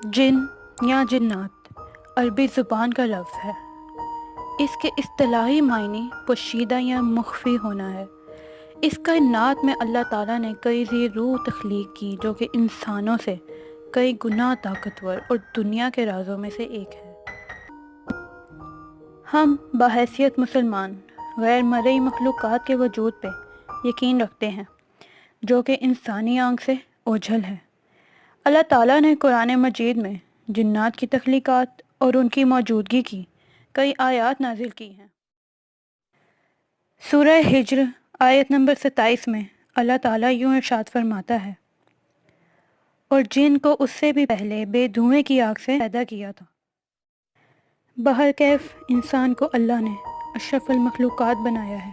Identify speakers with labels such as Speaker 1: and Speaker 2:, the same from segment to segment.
Speaker 1: جن یا جنات عربی زبان کا لفظ ہے۔ اس کے اصطلاحی معنی پوشیدہ یا مخفی ہونا ہے۔ اس کائنات میں اللہ تعالیٰ نے کئی ذی روح تخلیق کی جو کہ انسانوں سے کئی گنا طاقتور اور دنیا کے رازوں میں سے ایک ہے۔ ہم بحیثیت مسلمان غیر مرئی مخلوقات کے وجود پہ یقین رکھتے ہیں جو کہ انسانی آنکھ سے اوجھل ہے۔ اللہ تعالیٰ نے قرآن مجید میں جنات کی تخلیقات اور ان کی موجودگی کی کئی آیات نازل کی ہیں۔ سورہ ہجر آیت نمبر 27 میں اللہ تعالیٰ یوں ارشاد فرماتا ہے، اور جن کو اس سے بھی پہلے بے دھوئیں کی آگ سے پیدا کیا تھا۔ بہرکیف انسان کو اللہ نے اشرف المخلوقات بنایا ہے،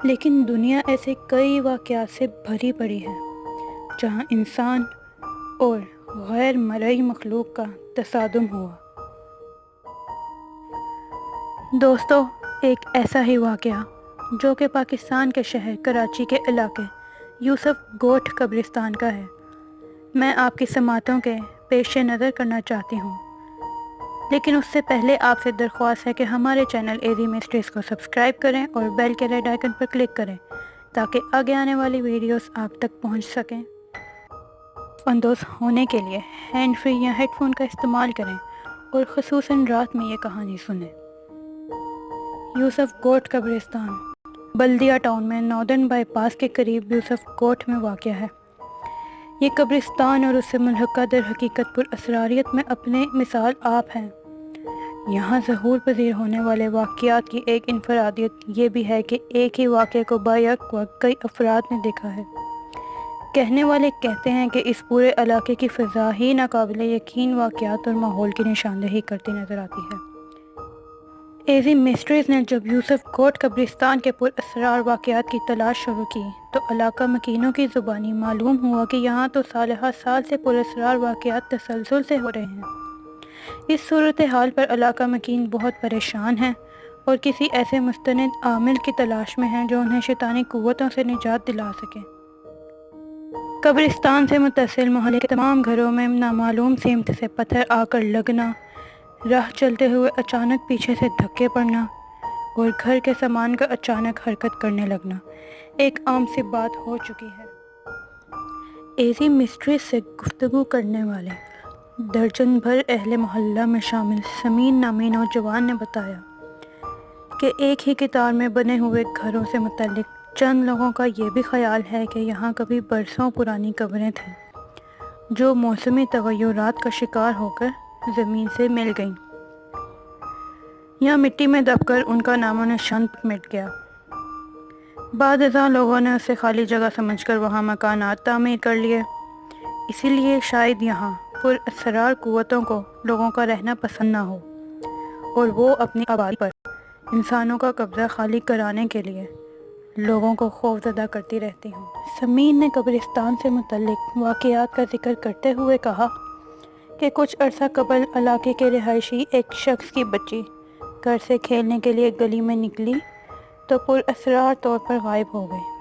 Speaker 1: لیکن دنیا ایسے کئی واقعات سے بھری پڑی ہے جہاں انسان اور غیر مرئی مخلوق کا تصادم ہوا۔ دوستو، ایک ایسا ہی واقعہ جو کہ پاکستان کے شہر کراچی کے علاقے یوسف گوٹھ قبرستان کا ہے، میں آپ کی سماعتوں کے پیش نظر کرنا چاہتی ہوں، لیکن اس سے پہلے آپ سے درخواست ہے کہ ہمارے چینل ایزی مسٹریز کو سبسکرائب کریں اور بیل کے ریڈ آئیکن پر کلک کریں تاکہ آگے آنے والی ویڈیوز آپ تک پہنچ سکیں۔ اندوز ہونے کے لیے ہینڈ فری یا ہیڈ فون کا استعمال کریں اور خصوصاً رات میں یہ کہانی سنیں۔ یوسف گوٹھ قبرستان بلدیہ ٹاؤن میں ناردرن بائی پاس کے قریب یوسف گوٹھ میں واقع ہے۔ یہ قبرستان اور اس سے ملحقہ در حقیقت پر اسراریت میں اپنے مثال آپ ہیں۔ یہاں ظہور پذیر ہونے والے واقعات کی ایک انفرادیت یہ بھی ہے کہ ایک ہی واقعے کو بیک وقت کئی افراد نے دیکھا ہے۔ کہنے والے کہتے ہیں کہ اس پورے علاقے کی فضا ہی ناقابل یقین واقعات اور ماحول کی نشاندہی کرتی نظر آتی ہے۔ ایزی مسٹریز نے جب یوسف گوٹھ قبرستان کے پر اسرار واقعات کی تلاش شروع کی تو علاقہ مکینوں کی زبانی معلوم ہوا کہ یہاں تو سالہ سال سے پر اسرار واقعات تسلسل سے ہو رہے ہیں۔ اس صورتحال پر علاقہ مکین بہت پریشان ہیں اور کسی ایسے مستند عامل کی تلاش میں ہیں جو انہیں شیطانی قوتوں سے نجات دلا سکے۔ قبرستان سے متصل محلے کے تمام گھروں میں نامعلوم سمت سے پتھر آ کر لگنا، راہ چلتے ہوئے اچانک پیچھے سے دھکے پڑنا اور گھر کے سامان کا اچانک حرکت کرنے لگنا ایک عام سی بات ہو چکی ہے۔ ایزی مسٹریز سے گفتگو کرنے والے درجن بھر اہل محلہ میں شامل سمین نامی نوجوان نے بتایا کہ ایک ہی قطار میں بنے ہوئے گھروں سے متعلق چند لوگوں کا یہ بھی خیال ہے کہ یہاں کبھی برسوں پرانی قبریں تھیں جو موسمی تغیرات کا شکار ہو کر زمین سے مل گئیں یا مٹی میں دب کر ان کا نام و نشان مٹ گیا۔ بعد ازاں لوگوں نے اسے خالی جگہ سمجھ کر وہاں مکانات تعمیر کر لیے، اسی لیے شاید یہاں پر اسرار قوتوں کو لوگوں کا رہنا پسند نہ ہو اور وہ اپنی آبادی پر انسانوں کا قبضہ خالی کرانے کے لیے لوگوں کو خوف زدہ کرتی رہتی ہوں۔ سمین نے قبرستان سے متعلق واقعات کا ذکر کرتے ہوئے کہا کہ کچھ عرصہ قبل علاقے کے رہائشی ایک شخص کی بچی گھر سے کھیلنے کے لیے گلی میں نکلی تو پر اسرار طور پر غائب ہو گئی۔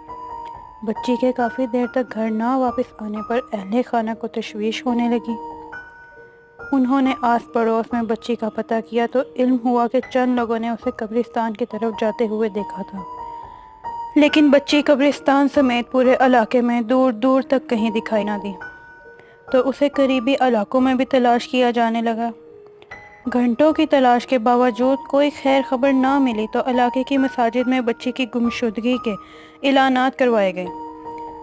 Speaker 1: بچی کے کافی دیر تک گھر نہ واپس آنے پر اہل خانہ کو تشویش ہونے لگی۔ انہوں نے آس پڑوس میں بچی کا پتہ کیا تو علم ہوا کہ چند لوگوں نے اسے قبرستان کی طرف جاتے ہوئے دیکھا تھا، لیکن بچی قبرستان سمیت پورے علاقے میں دور دور تک کہیں دکھائی نہ دی، تو اسے قریبی علاقوں میں بھی تلاش کیا جانے لگا۔ گھنٹوں کی تلاش کے باوجود کوئی خیر خبر نہ ملی تو علاقے کی مساجد میں بچی کی گمشدگی کے اعلانات کروائے گئے۔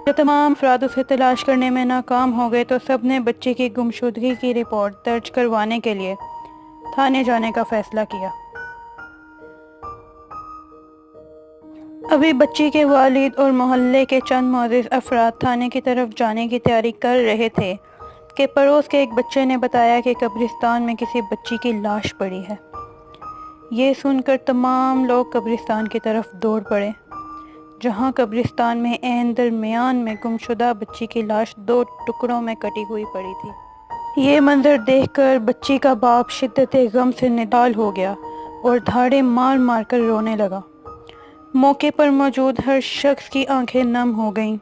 Speaker 1: جب تمام افراد اسے تلاش کرنے میں ناکام ہو گئے تو سب نے بچی کی گمشدگی کی رپورٹ درج کروانے کے لیے تھانے جانے کا فیصلہ کیا۔ ابھی بچی کے والد اور محلے کے چند معزز افراد تھانے کی طرف جانے کی تیاری کر رہے تھے کہ پڑوس کے ایک بچے نے بتایا کہ قبرستان میں کسی بچی کی لاش پڑی ہے۔ یہ سن کر تمام لوگ قبرستان کی طرف دوڑ پڑے، جہاں قبرستان میں عین درمیان میں گمشدہ بچی کی لاش دو ٹکڑوں میں کٹی ہوئی پڑی تھی۔ یہ منظر دیکھ کر بچی کا باپ شدت غم سے نڈال ہو گیا اور دھاڑے مار مار کر رونے لگا۔ موقع پر موجود ہر شخص کی آنکھیں نم ہو گئیں۔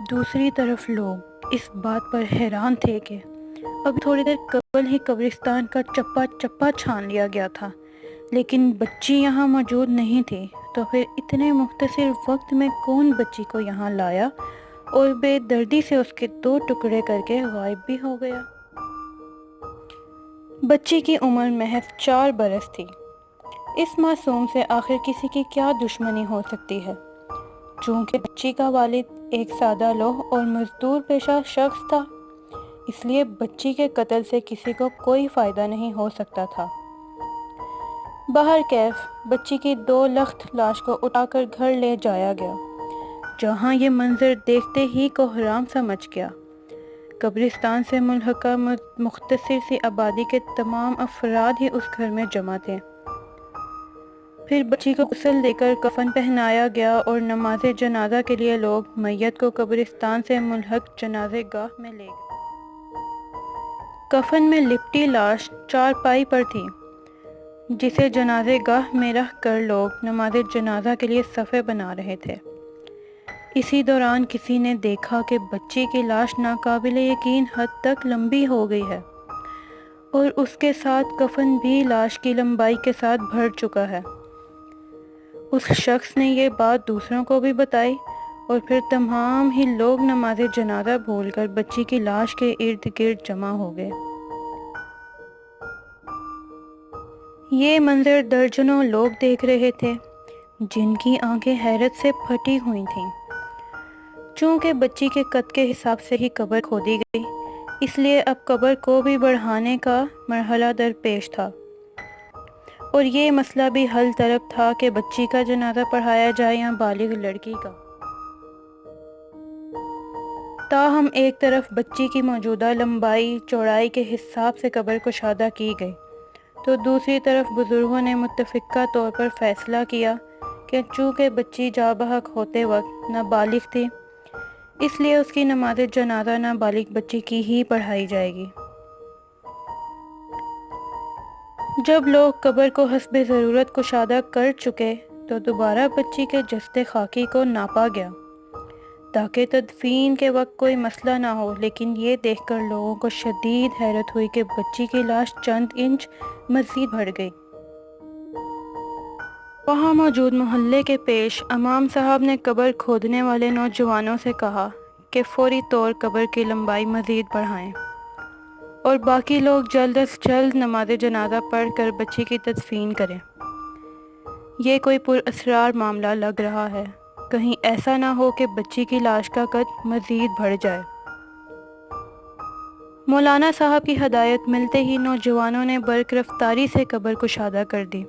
Speaker 1: دوسری طرف لوگ اس بات پر حیران تھے کہ ابھی تھوڑی دیر قبل ہی قبرستان کا چپا چپا چھان لیا گیا تھا، لیکن بچی یہاں موجود نہیں تھی۔ تو پھر اتنے مختصر وقت میں کون بچی کو یہاں لایا اور بے دردی سے اس کے 2 ٹکڑے کر کے غائب بھی ہو گیا؟ بچی کی عمر محض 4 برس تھی۔ اس معصوم سے آخر کسی کی کیا دشمنی ہو سکتی ہے؟ چونکہ بچی کا والد ایک سادہ لوح اور مزدور پیشہ شخص تھا، اس لیے بچی کے قتل سے کسی کو کوئی فائدہ نہیں ہو سکتا تھا۔ بہرکیف بچی کی 2 لخت لاش کو اٹھا کر گھر لے جایا گیا، جہاں یہ منظر دیکھتے ہی کو حرام سمجھ گیا۔ قبرستان سے ملحقہ مختصر سی آبادی کے تمام افراد ہی اس گھر میں جمع تھے۔ پھر بچی کو غسل دے کر کفن پہنایا گیا اور نماز جنازہ کے لیے لوگ میت کو قبرستان سے ملحق جنازہ گاہ میں لے گئے۔ کفن میں لپٹی لاش چارپائی پر تھی، جسے جنازہ گاہ میں رکھ کر لوگ نماز جنازہ کے لیے صفیں بنا رہے تھے۔ اسی دوران کسی نے دیکھا کہ بچی کی لاش ناقابل یقین حد تک لمبی ہو گئی ہے، اور اس کے ساتھ کفن بھی لاش کی لمبائی کے ساتھ بھر چکا ہے۔ اس شخص نے یہ بات دوسروں کو بھی بتائی، اور پھر تمام ہی لوگ نماز جنازہ بھول کر بچی کی لاش کے ارد گرد جمع ہو گئے۔ یہ منظر درجنوں لوگ دیکھ رہے تھے، جن کی آنکھیں حیرت سے پھٹی ہوئی تھیں۔ چونکہ بچی کے قد کے حساب سے ہی قبر کھودی گئی، اس لیے اب قبر کو بھی بڑھانے کا مرحلہ درپیش تھا، اور یہ مسئلہ بھی حل طلب تھا کہ بچی کا جنازہ پڑھایا جائے یا بالغ لڑکی کا۔ تاہم ایک طرف بچی کی موجودہ لمبائی چوڑائی کے حساب سے قبر کشادہ کی گئی، تو دوسری طرف بزرگوں نے متفقہ طور پر فیصلہ کیا کہ چونکہ بچی جاں بحق ہوتے وقت نابالغ تھی، اس لیے اس کی نماز جنازہ نابالغ بچی کی ہی پڑھائی جائے گی۔ جب لوگ قبر کو حسب ضرورت کشادہ کر چکے تو دوبارہ بچی کے جسد خاکی کو ناپا گیا تاکہ تدفین کے وقت کوئی مسئلہ نہ ہو، لیکن یہ دیکھ کر لوگوں کو شدید حیرت ہوئی کہ بچی کی لاش چند انچ مزید بڑھ گئی۔ وہاں موجود محلے کے پیش امام صاحب نے قبر کھودنے والے نوجوانوں سے کہا کہ فوری طور قبر کی لمبائی مزید بڑھائیں، اور باقی لوگ جلد از جلد نماز جنازہ پڑھ کر بچی کی تدفین کریں۔ یہ کوئی پراسرار معاملہ لگ رہا ہے، کہیں ایسا نہ ہو کہ بچی کی لاش کا قد مزید بڑھ جائے۔ مولانا صاحب کی ہدایت ملتے ہی نوجوانوں نے برق رفتاری سے قبر کشادہ کر دی،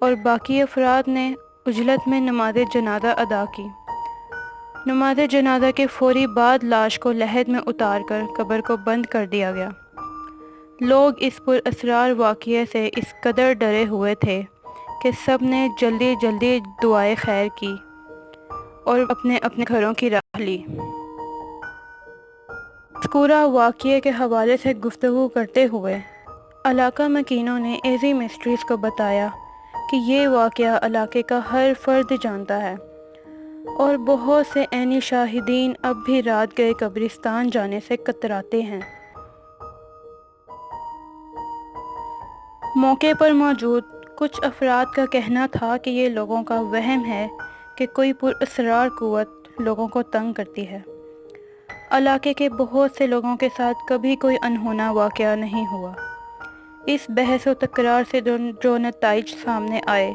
Speaker 1: اور باقی افراد نے عجلت میں نماز جنازہ ادا کی۔ نماز جنازہ کے فوری بعد لاش کو لحد میں اتار کر قبر کو بند کر دیا گیا۔ لوگ اس پراسرار واقعے سے اس قدر ڈرے ہوئے تھے کہ سب نے جلدی جلدی دعائے خیر کی اور اپنے اپنے گھروں کی راہ لی۔ مذکورہ واقعے کے حوالے سے گفتگو کرتے ہوئے علاقہ مکینوں نے ایزی مسٹریز کو بتایا کہ یہ واقعہ علاقے کا ہر فرد جانتا ہے، اور بہت سے عینی شاہدین اب بھی رات گئے قبرستان جانے سے کتراتے ہیں۔ موقع پر موجود کچھ افراد کا کہنا تھا کہ یہ لوگوں کا وہم ہے کہ کوئی پراسرار قوت لوگوں کو تنگ کرتی ہے۔ علاقے کے بہت سے لوگوں کے ساتھ کبھی کوئی انہونا واقعہ نہیں ہوا۔ اس بحث و تکرار سے جو نتائج سامنے آئے،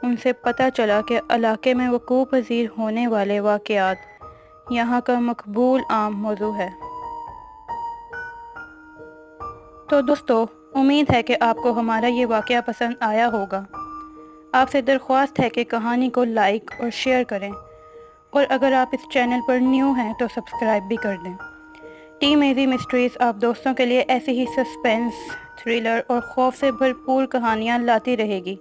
Speaker 1: ان سے پتہ چلا کہ علاقے میں وقوع پذیر ہونے والے واقعات یہاں کا مقبول عام موضوع ہے۔ تو دوستو، امید ہے کہ آپ کو ہمارا یہ واقعہ پسند آیا ہوگا۔ آپ سے درخواست ہے کہ کہانی کو لائک اور شیئر کریں، اور اگر آپ اس چینل پر نیو ہیں تو سبسکرائب بھی کر دیں۔ ٹیم ایزی مسٹریز آپ دوستوں کے لیے ایسی ہی سسپینس، تھرلر اور خوف سے بھرپور کہانیاں لاتی رہے گی۔